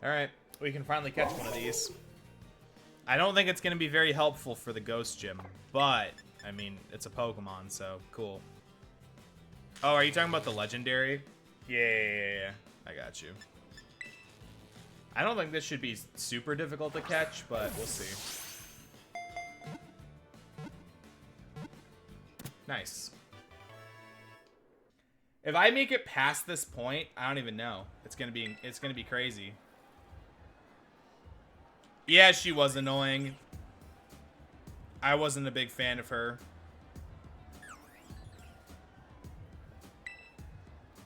Alright, we can finally catch one of these. I don't think it's going to be very helpful for the Ghost Gym, but, I mean, it's a Pokemon, so cool. Oh, are you talking about the Legendary? Yeah, I got you. I don't think this should be super difficult to catch, but we'll see. Nice. If I make it past this point, I don't even know. It's gonna be crazy. Yeah, she was annoying. I wasn't a big fan of her.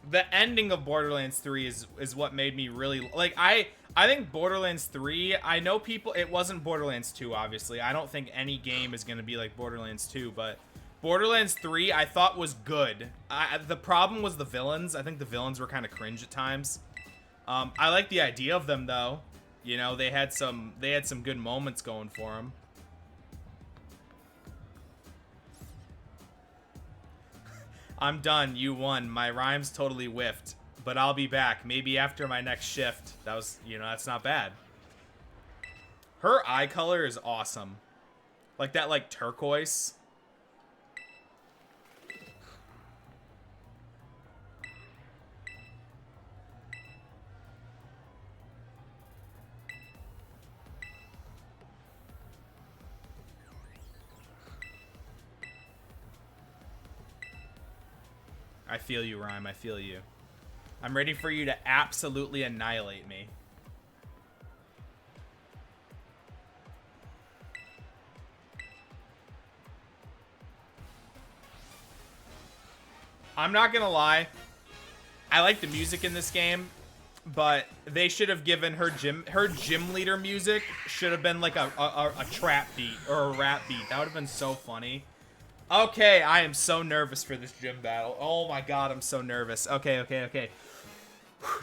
The ending of Borderlands 3 is what made me really like. I think Borderlands 3, I know people, it wasn't Borderlands 2, obviously. I don't think any game is going to be like Borderlands 2, but Borderlands 3 I thought was good. The problem was the villains. I think the villains were kind of cringe at times. I like the idea of them though. You know, they had some good moments going for them. I'm done. You won. My rhymes totally whiffed. But I'll be back. Maybe after my next shift. That was, you know, that's not bad. Her eye color is awesome. Like that, like, turquoise. I feel you, Rhyme. I feel you. I'm ready for you to absolutely annihilate me. I'm not gonna lie. I like the music in this game, but they should have given her gym leader music should have been like a trap beat or a rap beat. That would have been so funny. Okay, I am so nervous for this gym battle. Oh my god, I'm so nervous. Okay.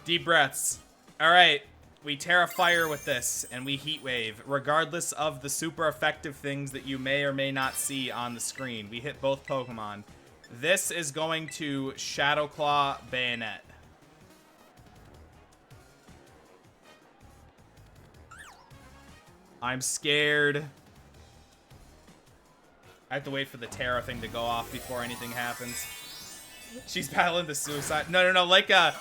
Deep breaths. Alright, we Terra Fire with this, and we Heat Wave, regardless of the super effective things that you may or may not see on the screen. We hit both Pokemon. This is going to Shadow Claw Bayonet. I'm scared. I have to wait for the Terra thing to go off before anything happens. She's battling the suicide. No. Like a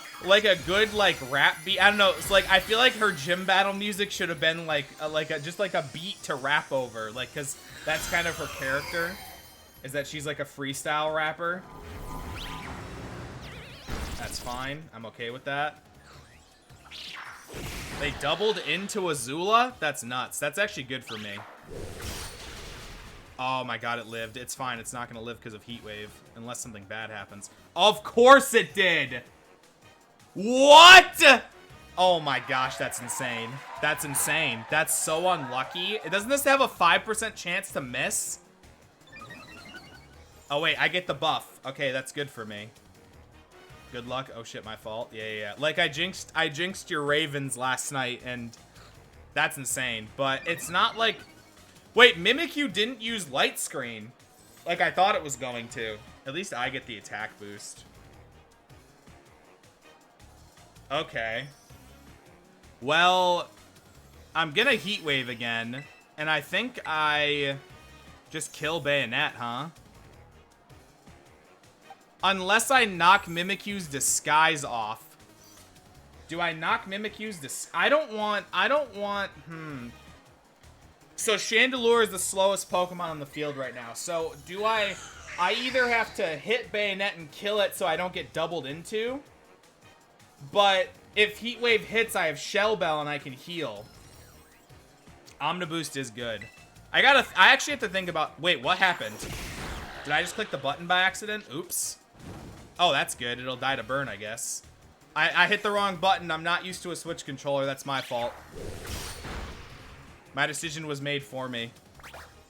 good like rap beat. I don't know. It's like I feel like her gym battle music should have been like just like a beat to rap over. Like, cause that's kind of her character. Is that she's like a freestyle rapper. That's fine. I'm okay with that. They doubled into Azula? That's nuts. That's actually good for me. Oh my god, it lived. It's fine. It's not going to live because of Heat Wave. Unless something bad happens. Of course it did! What?! Oh my gosh, that's insane. That's insane. That's so unlucky. Doesn't this have a 5% chance to miss? Oh wait, I get the buff. Okay, that's good for me. Good luck. Oh shit, my fault. Yeah. Like I jinxed your Ravens last night, and that's insane. But it's not like... Wait, Mimikyu didn't use Light Screen. Like I thought it was going to. At least I get the attack boost. Okay. Well, I'm gonna Heat Wave again. And I think I just kill Bayonet, huh? Unless I knock Mimikyu's Disguise off. Do I knock Mimikyu's Disguise? I don't want, So Chandelure is the slowest Pokemon on the field right now. So do I either have to hit Bayonet and kill it so I don't get doubled into. But if Heat Wave hits, I have Shell Bell and I can heal. Omniboost is good. I actually have to think about, wait, what happened? Did I just click the button by accident? Oops. Oh, that's good. It'll die to burn, I guess. I hit the wrong button. I'm not used to a Switch controller. That's my fault. My decision was made for me.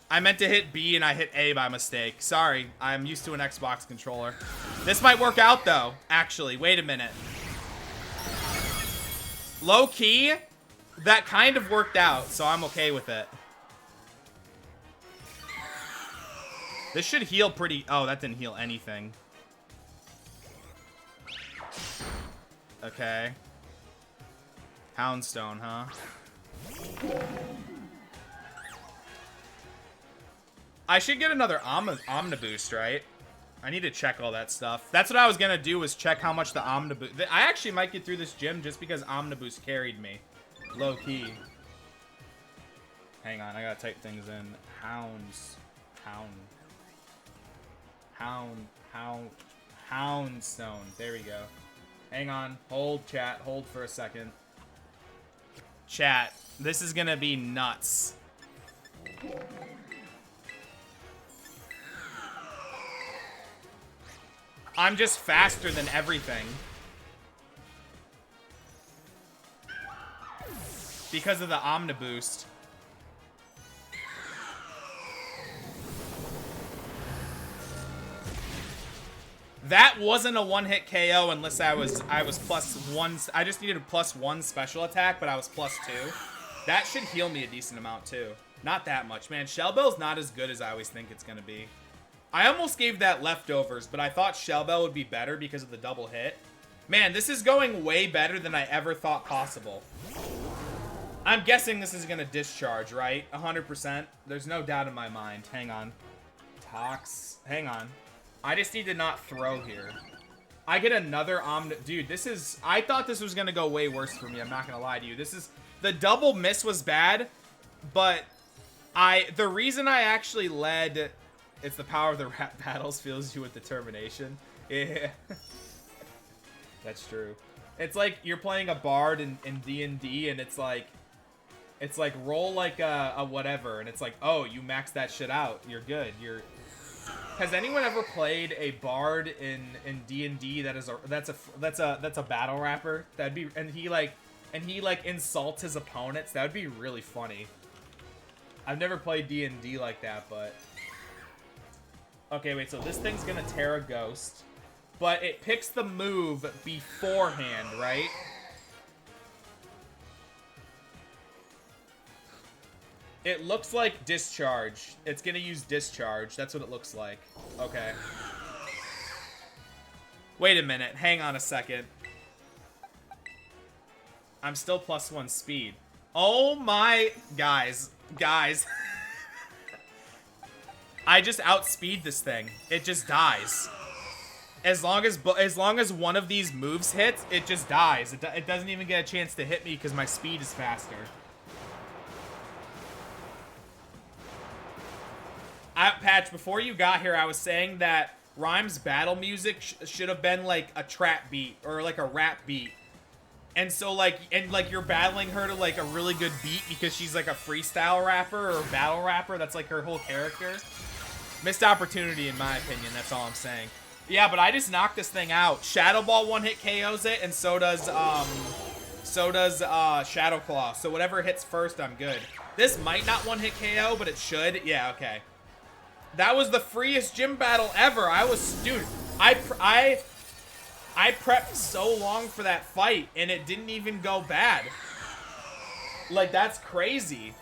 I meant to hit B and I hit A by mistake. Sorry, I'm used to an Xbox controller. This might work out though, actually. Wait a minute. Low key, that kind of worked out, so I'm okay with it. This should heal pretty... Oh, that didn't heal anything. Okay. Houndstone, huh? I should get another Omniboost, right? I need to check all that stuff. That's what I was gonna do, was check how much the Omniboost... I actually might get through this gym just because Omniboost carried me. Low key. Hang on, I gotta type things in. Houndstone. There we go. Hang on. Hold, chat. Hold for a second. Chat. This is gonna be nuts. I'm just faster than everything. Because of the Omniboost. That wasn't a one-hit KO unless I was +1. I just needed a +1 special attack, but I was +2. That should heal me a decent amount too. Not that much, man. Shell Bell's not as good as I always think it's gonna be. I almost gave that leftovers, but I thought Shell Bell would be better because of the double hit. Man, this is going way better than I ever thought possible. I'm guessing this is gonna discharge, right? 100%. There's no doubt in my mind. Hang on. Tox. Hang on. I just need to not throw here. I get another Dude, this is... I thought this was gonna go way worse for me. I'm not gonna lie to you. This is... The double miss was bad, but the reason I actually led... It's the power of the rap battles fills you with determination. Yeah. That's true. It's like you're playing a bard in D&D, and it's like roll like a whatever, and it's like, oh, you maxed that shit out. You're good. Has anyone ever played a bard in D&D that's a battle rapper? That'd be and he insults his opponents. That would be really funny. I've never played D&D like that, but okay, wait. So this thing's gonna tear a ghost, but it picks the move beforehand, right? It looks like discharge. It's gonna use discharge. That's what it looks like. Okay. Wait a minute. Hang on a second. I'm still +1 speed. Oh my... Guys. I just outspeed this thing. It just dies. As long as one of these moves hits, it just dies. It doesn't even get a chance to hit me because my speed is faster. Patch, before you got here, I was saying that Rhyme's battle music should have been like a trap beat or like a rap beat. And so you're battling her to like a really good beat because she's like a freestyle rapper or battle rapper. That's like her whole character. Missed opportunity in my opinion, that's all I'm saying. Yeah, but I just knocked this thing out. Shadow Ball one-hit KOs it, and so does Shadow Claw. So whatever hits first, I'm good. This might not one-hit KO, but it should. Yeah, okay. That was the freest gym battle ever. Dude, I prepped so long for that fight, and it didn't even go bad. Like, that's crazy.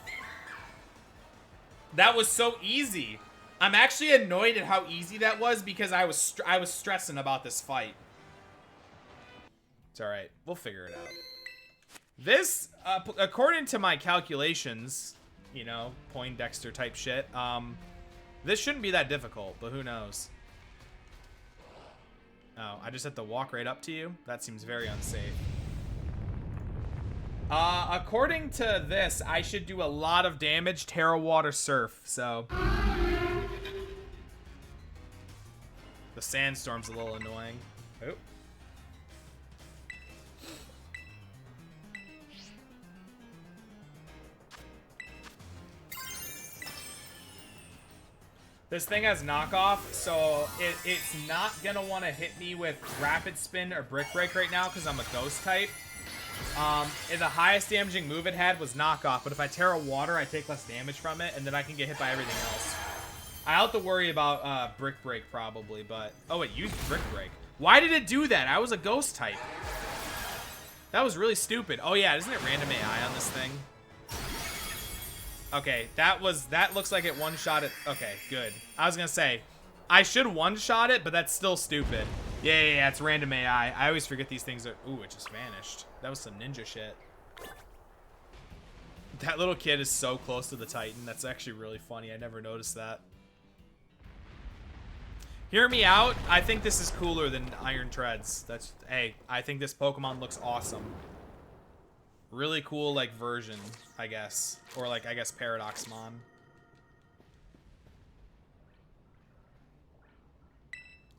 That was so easy. I'm actually annoyed at how easy that was because I was stressing about this fight. It's all right. We'll figure it out. This, according to my calculations, you know, Poindexter type shit, this shouldn't be that difficult, but who knows? Oh, I just have to walk right up to you? That seems very unsafe. According to this, I should do a lot of damage, Terra Water Surf, so... The sandstorm's a little annoying. Oh. This thing has knockoff, so it's not gonna want to hit me with Rapid Spin or Brick Break right now because I'm a ghost type. And the highest damaging move it had was knockoff, but if I Terra Water, I take less damage from it, and then I can get hit by everything else. I'll have to worry about Brick Break probably, but... Oh, it used Brick Break. Why did it do that? I was a ghost type. That was really stupid. Oh yeah, isn't it random AI on this thing? Okay, that looks like it one-shot it. Okay, good. I was gonna say, I should one-shot it, but that's still stupid. Yeah, it's random AI. I always forget these things are... Ooh, it just vanished. That was some ninja shit. That little kid is so close to the Titan. That's actually really funny. I never noticed that. Hear me out. I think this is cooler than Iron Treads. That's, hey, I think this Pokemon looks awesome. Really cool, like, version, I guess. Or, like, I guess Paradoxmon.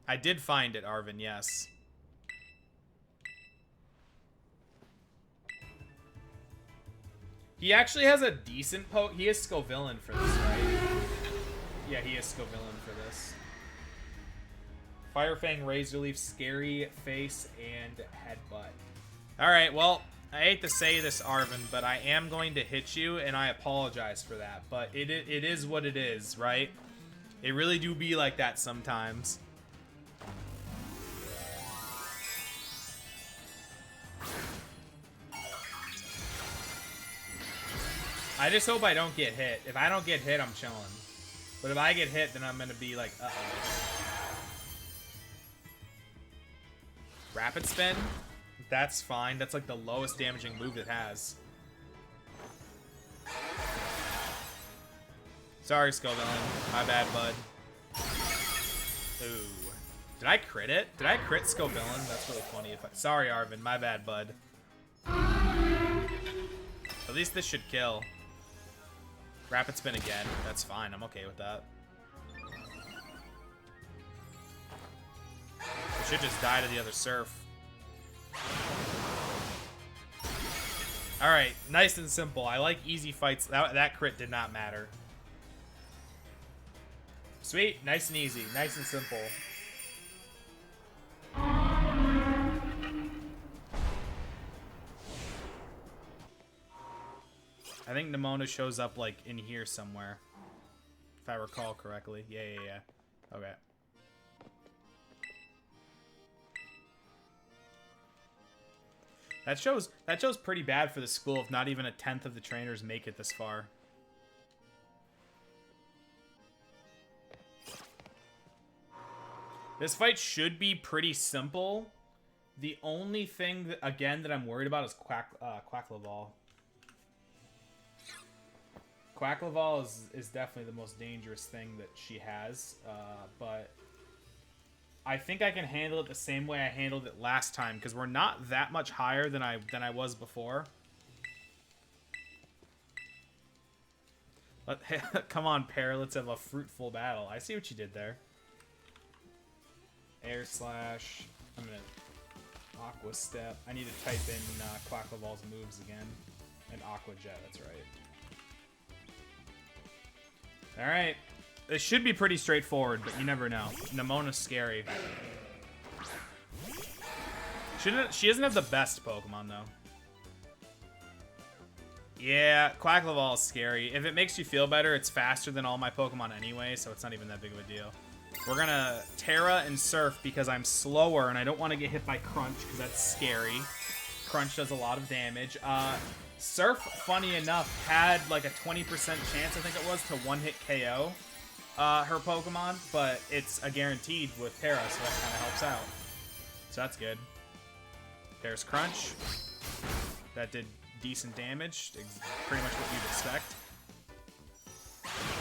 I did find it, Arvin, yes. He actually has a decent he is Scovillain for this, right? Yeah, he is Scovillain for this. Firefang, Razor Leaf, Scary Face, and Headbutt. Alright, well, I hate to say this, Arvin, but I am going to hit you, and I apologize for that. But it is what it is, right? It really do be like that sometimes. I just hope I don't get hit. If I don't get hit, I'm chilling. But if I get hit, then I'm gonna be like, uh-oh. Rapid Spin? That's fine. That's like the lowest damaging move it has. Sorry, Scovillain. My bad, bud. Ooh. Did I crit it? Did I crit Scovillain? That's really funny. Sorry, Arvin. My bad, bud. At least this should kill. Rapid Spin again. That's fine. I'm okay with that. It should just die to the other Surf. Alright, nice and simple. I like easy fights. That crit did not matter. Sweet, nice and easy. Nice and simple. I think Nemona shows up, like, in here somewhere. If I recall correctly. Yeah. Okay. That shows pretty bad for the school if not even a 10th of the trainers make it this far. This fight should be pretty simple. The only thing, that, again, that I'm worried about is Quackleval. Quackleval is definitely the most dangerous thing that she has, but I think I can handle it the same way I handled it last time, because we're not that much higher than I was before. Come on, Pear, let's have a fruitful battle. I see what you did there. Air Slash. I'm gonna Aqua Step. I need to type in Quackleval's moves again. And Aqua Jet, that's right. Alright. This should be pretty straightforward, but you never know. Nemona's scary. She doesn't have the best Pokemon, though. Yeah, Quackleval is scary. If it makes you feel better, it's faster than all my Pokemon anyway, so it's not even that big of a deal. We're gonna Terra and Surf because I'm slower and I don't want to get hit by Crunch because that's scary. Crunch does a lot of damage. Surf, funny enough, had like a 20% chance, I think it was, to one-hit KO her Pokemon, but it's a guaranteed with Terra, so that kind of helps out. So that's good. There's Crunch. That did decent damage, pretty much what you'd expect.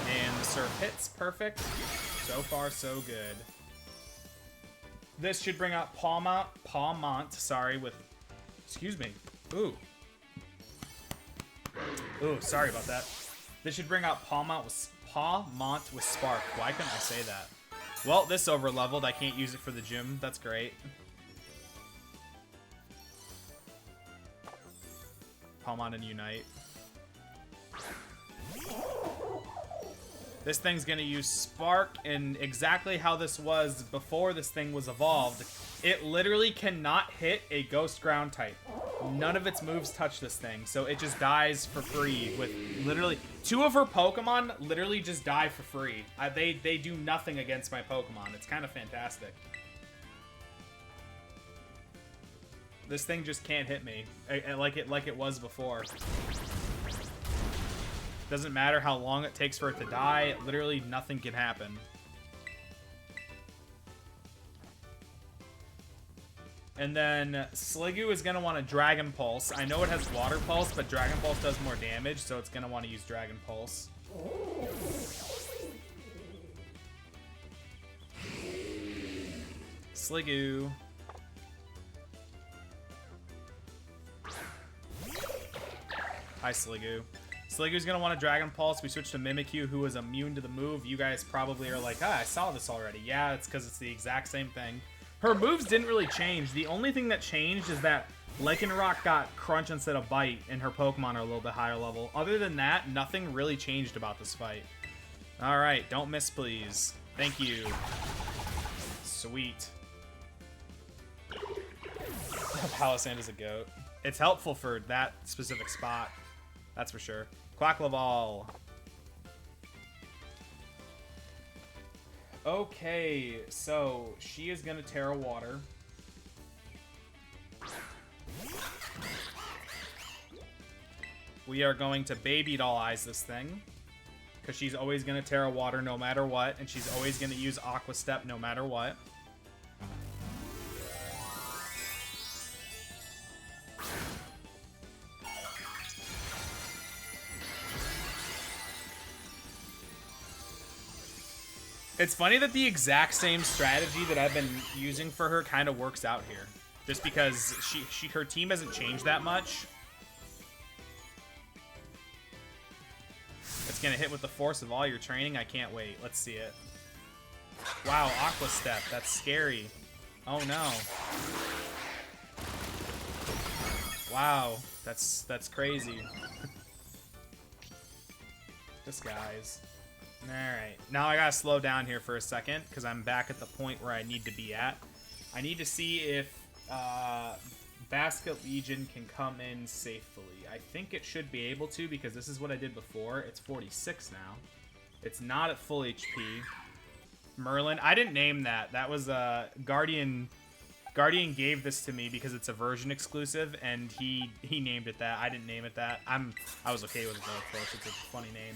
And the Surf hits, perfect. So far, so good. This should bring out Pawmont, sorry, with, excuse me. Ooh, sorry about that. This should bring out Pawmont with Spark. Why couldn't I say that? Well, this over-leveled. I can't use it for the gym. That's great. Pawmont and Unite. This thing's gonna use Spark, and exactly how this was before this thing was evolved, it literally cannot hit a Ghost Ground type. None of its moves touch this thing, so it just dies for free with literally... 2 of her Pokemon literally just die for free. They do nothing against my Pokemon. It's kind of fantastic. This thing just can't hit me like it was before. Doesn't matter how long it takes for it to die. Literally nothing can happen. And then Sliggoo is going to want to Dragon Pulse. I know it has Water Pulse, but Dragon Pulse does more damage, so it's going to want to use Dragon Pulse. Sliggoo. Hi, Sliggoo. Sliggoo's going to want to Dragon Pulse. We switched to Mimikyu, who is immune to the move. You guys probably are like, ah, I saw this already. Yeah, it's because it's the exact same thing. Her moves didn't really change. The only thing that changed is that Lycanroc got Crunch instead of Bite, and her Pokemon are a little bit higher level. Other than that, nothing really changed about this fight. Alright, don't miss, please. Thank you. Sweet. Palisand is a goat. It's helpful for that specific spot. That's for sure. Quackleval. Okay, so she is gonna Terra Water. We are going to Baby Doll Eyes this thing, because she's always gonna Terra Water no matter what, and she's always gonna use Aqua Step no matter what. It's funny that the exact same strategy that I've been using for her kind of works out here. Just because her team hasn't changed that much. It's going to hit with the force of all your training. I can't wait. Let's see it. Wow, Aqua Step. That's scary. Oh, no. Wow, that's crazy. Disguise. Alright, now I gotta slow down here for a second, because I'm back at the point where I need to be at. I need to see if Basket Legion can come in safely. I think it should be able to, because this is what I did before. It's 46 now. It's not at full HP. Merlin, I didn't name that. That was Guardian gave this to me because it's a version exclusive, and he named it that. I didn't name it that. I was okay with it though, of course. It's a funny name.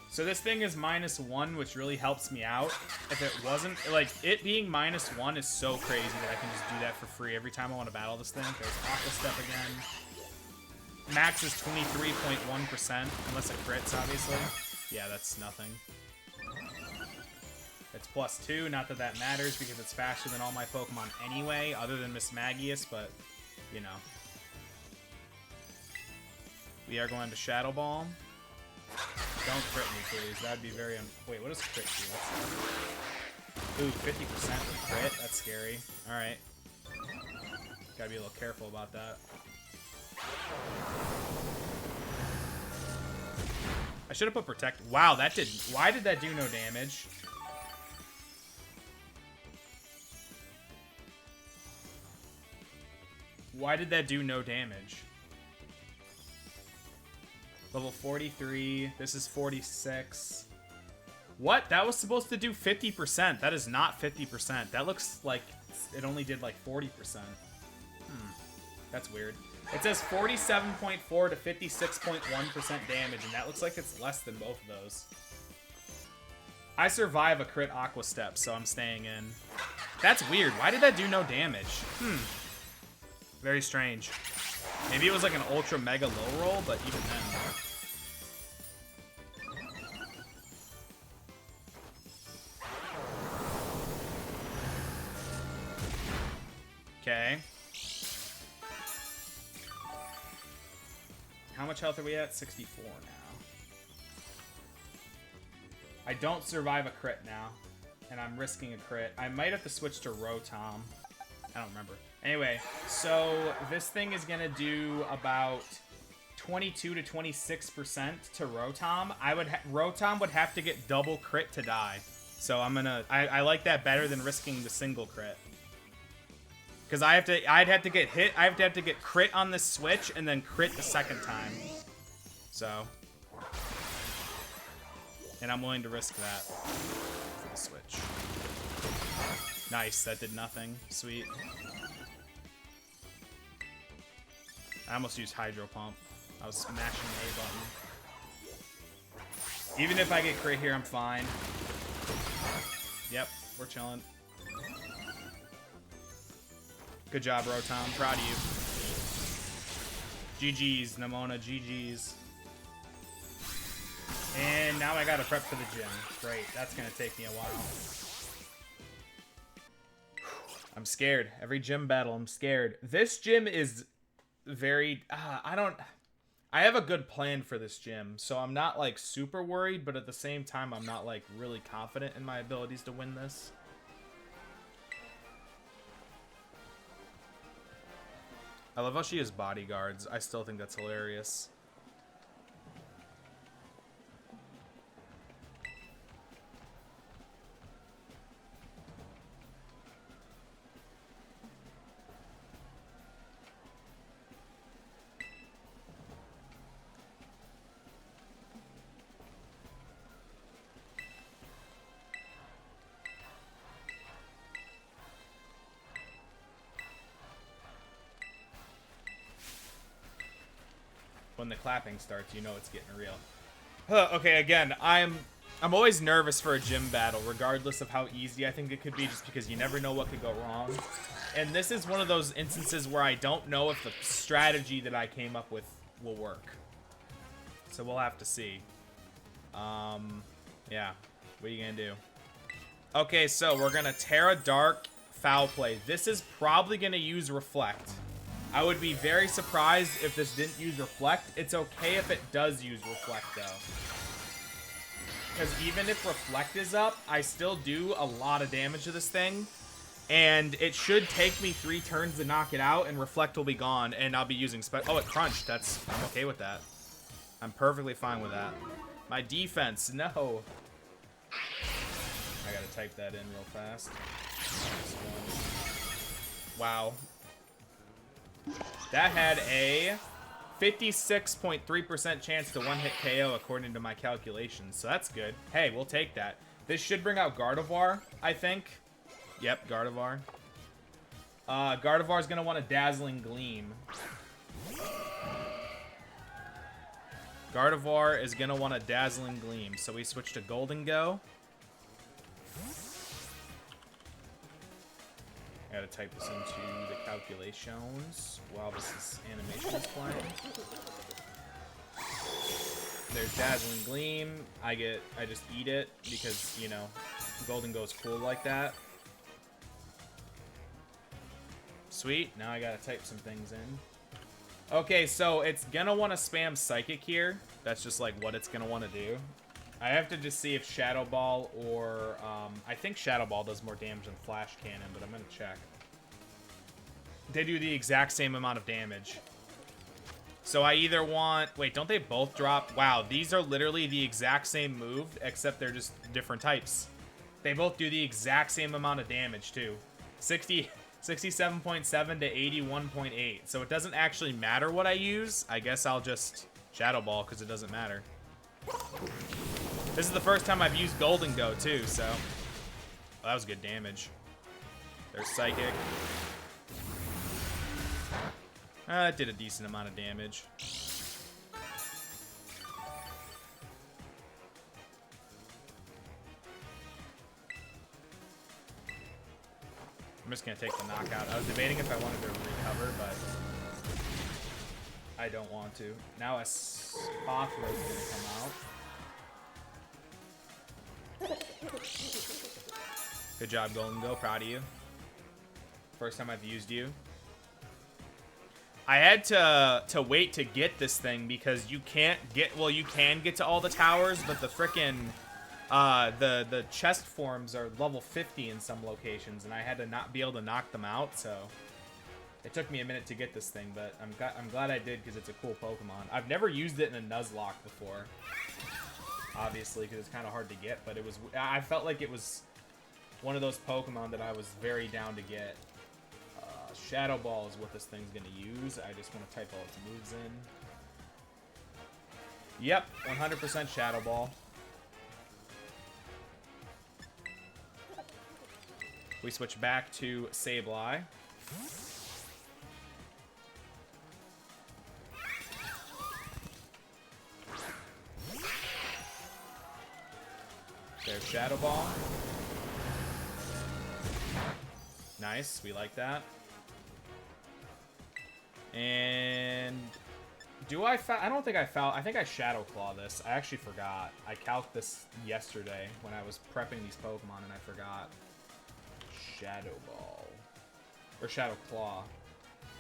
So this thing is -1, which really helps me out. If it wasn't, like, it being -1 is so crazy that I can just do that for free every time I want to battle this thing. There's Aqua Step again. Max is 23.1%, unless it crits, obviously. Yeah, that's nothing. It's +2, not that that matters, because it's faster than all my Pokemon anyway, other than Miss Magius, but, you know. We are going to Shadow Ball. Don't crit me, please. That'd be very wait, what does crit do? Ooh, 50% with crit? That's scary. Alright. Gotta be a little careful about that. I should have put Protect. Wow, that did... Why did that do no damage? Why did that do no damage? Level 43. This is 46. What? That was supposed to do 50%. That is not 50%. That looks like it only did like 40%. That's weird. It says 47.4 to 56.1% damage, and that looks like it's less than both of those. I survive a crit Aqua Step, so I'm staying in. That's weird. Why did that do no damage? Very strange. Maybe it was like an ultra mega low roll, but even then. Okay. How much health are we at? 64 now. I don't survive a crit now, and I'm risking a crit. I might have to switch to Rotom. I don't remember. Anyway, so this thing is going to do about 22 to 26% to Rotom. Rotom would have to get double crit to die. So I like that better than risking the single crit. Because I'd have to get hit. I have to get crit on this switch and then crit the second time. So. And I'm willing to risk that for the switch. Nice, that did nothing. Sweet. I almost used Hydro Pump. I was smashing the A button. Even if I get crit here, I'm fine. Yep, we're chilling. Good job, Rotom. Proud of you. GG's, Nimona. GG's. And now I gotta prep for the gym. Great. That's gonna take me a while. I'm scared. Every gym battle, I'm scared. This gym is very... I have a good plan for this gym, so I'm not, like, super worried, but at the same time, I'm not, like, really confident in my abilities to win this. I love how she has bodyguards. I still think that's hilarious. When the clapping starts, you know it's getting real. Okay, again, I'm always nervous for a gym battle, regardless of how easy I think it could be, just because you never know what could go wrong. And this is one of those instances where I don't know if the strategy that I came up with will work. So we'll have to see. Yeah. What are you gonna do? Okay, so we're gonna Terra Dark Foul Play. This is probably gonna use Reflect. I would be very surprised if this didn't use Reflect. It's okay if it does use Reflect, though. Because even if Reflect is up, I still do a lot of damage to this thing. And it should take me 3 turns to knock it out, and Reflect will be gone, and I'll be using... Oh, it crunched. I'm okay with that. I'm perfectly fine with that. My defense, no. I gotta type that in real fast. Wow. That had a 56.3% chance to one-hit KO according to my calculations, so that's good. Hey, we'll take that. This should bring out Gardevoir, I think. Yep, Gardevoir. Gardevoir's gonna want a Dazzling Gleam. Gardevoir is gonna want a Dazzling Gleam, so we switch to Golden Go. I gotta type this into the calculations while this animation is playing. There's Dazzling Gleam. I just eat it because, you know, Golden Go's cool like that. Sweet. Now I gotta type some things in. Okay, so it's gonna want to spam Psychic here. That's just like what it's gonna want to do. I have to just see if Shadow Ball or, I think Shadow Ball does more damage than Flash Cannon, but I'm going to check. They do the exact same amount of damage. So I either want... Wait, don't they both drop? Wow, these are literally the exact same move, except they're just different types. They both do the exact same amount of damage, too. 67.7 to 81.8. So it doesn't actually matter what I use. I guess I'll just Shadow Ball, because it doesn't matter. This is the first time I've used Golden Go, too, so... Oh, that was good damage. There's Psychic. That did a decent amount of damage. I'm just going to take the knockout. I was debating if I wanted to recover, but... I don't want to. Now a Spothro's going to come out. Good job, Golden Go. Proud of you. First time I've used you. I had to wait to get this thing because you can't get... Well, you can get to all the towers, but the frickin'... the chest forms are level 50 in some locations, and I had to not be able to knock them out, so... It took me a minute to get this thing, but I'm glad I did because it's a cool Pokemon. I've never used it in a Nuzlocke before. Obviously, because it's kind of hard to get, but it was... I felt like it was one of those Pokemon that I was very down to get. Shadow Ball is what this thing's going to use. I just want to type all its moves in. Yep, 100% Shadow Ball. We switch back to Sableye. There's Shadow Ball. Nice, we like that. And do I I don't think I foul. I think I Shadow Claw this. I actually forgot. I calced this yesterday when I was prepping these Pokemon and I forgot. Shadow Ball. Or Shadow Claw.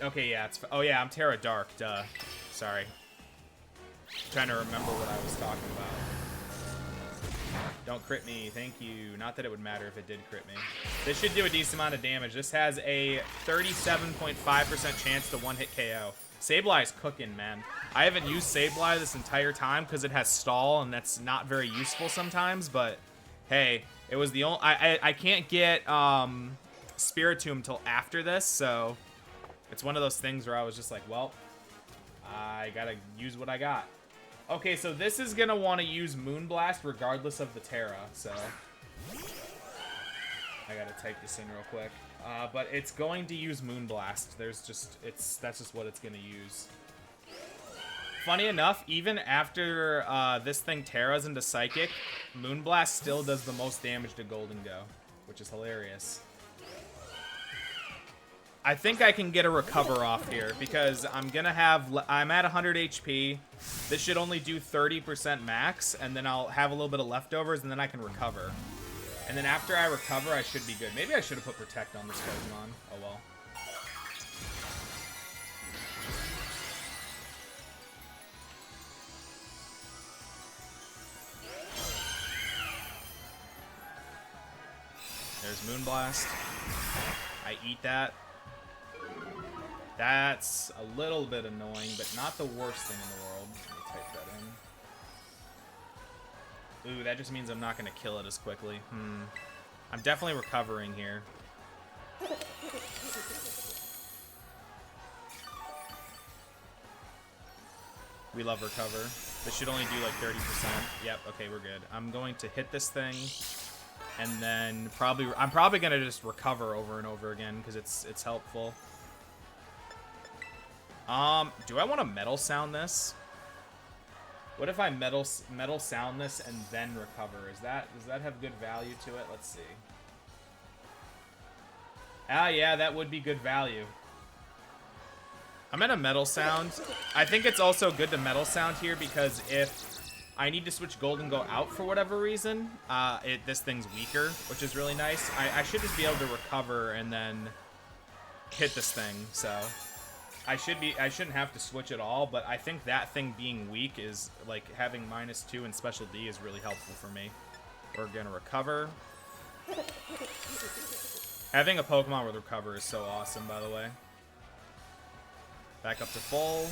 Okay, yeah, it's... Oh, yeah, I'm Terra Dark, duh. Sorry. Trying to remember what I was talking about. Don't crit me, thank you. Not that it would matter if it did crit me. This should do a decent amount of damage. This has a 37.5% chance to one-hit KO. Sableye is cooking, man. I haven't used Sableye this entire time because it has stall, and that's not very useful sometimes, but hey, it was the only... I can't get Spiritomb till after this, so it's one of those things where I was just like, well, I gotta use what I got. Okay, so this is gonna want to use Moonblast regardless of the Terra, so I gotta take this in real quick. But it's going to use Moonblast. There's just, that's just what it's gonna use. Funny enough, even after this thing Terras into Psychic, Moonblast still does the most damage to Golden Go, which is hilarious. I think I can get a recover off here because I'm at 100 HP. This should only do 30% max, and then I'll have a little bit of leftovers, and then I can recover. And then after I recover, I should be good. Maybe I should have put Protect on this Pokemon. Oh well. There's Moonblast. I eat that. That's a little bit annoying, but not the worst thing in the world. Let me type that in. Ooh, that just means I'm not going to kill it as quickly. I'm definitely recovering here. We love recover. This should only do like 30%. Yep, okay, we're good. I'm going to hit this thing, and then I'm probably going to just recover over and over again because it's helpful. Do I want to Metal Sound this? What if I metal Sound this and then recover? Does that have good value to it? Let's see. Ah, yeah, that would be good value. I'm at a Metal Sound. I think it's also good to Metal Sound here because if I need to switch Golden Go out for whatever reason, this thing's weaker, which is really nice. I should just be able to recover and then hit this thing, so... I shouldn't have to switch at all, but I think that thing being weak is, like, having -2 in Special D is really helpful for me. We're gonna recover. Having a Pokemon with recover is so awesome, by the way. Back up to full.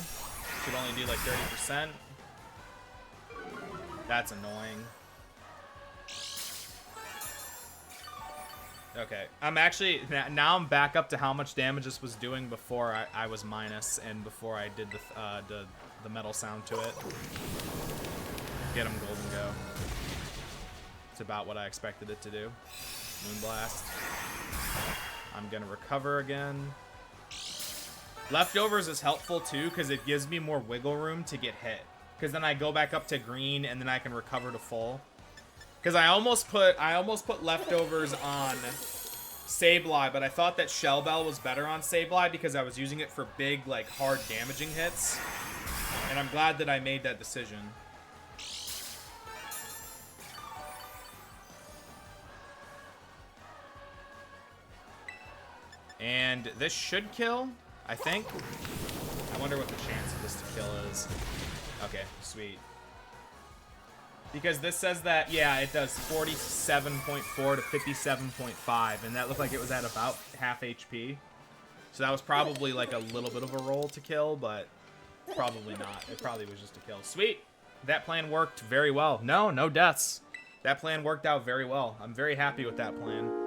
Should only do like 30%. That's annoying. Okay, I'm actually, now I'm back up to how much damage this was doing before I was minus and before I did the Metal Sound to it. Get him Golden Go. It's about what I expected it to do. Moonblast. I'm gonna recover again. Leftovers is helpful too because it gives me more wiggle room to get hit. Because then I go back up to green and then I can recover to full. Because I almost put leftovers on Sableye, but I thought that Shell Bell was better on Sableye because I was using it for big, like, hard damaging hits. And I'm glad that I made that decision. And this should kill, I think. I wonder what the chance of this to kill is. Okay, sweet. Because this says that, yeah, it does 47.4 to 57.5, and that looked like it was at about half HP. So that was probably like a little bit of a roll to kill, but probably not. It probably was just a kill. Sweet! That plan worked very well. No deaths. That plan worked out very well. I'm very happy with that plan.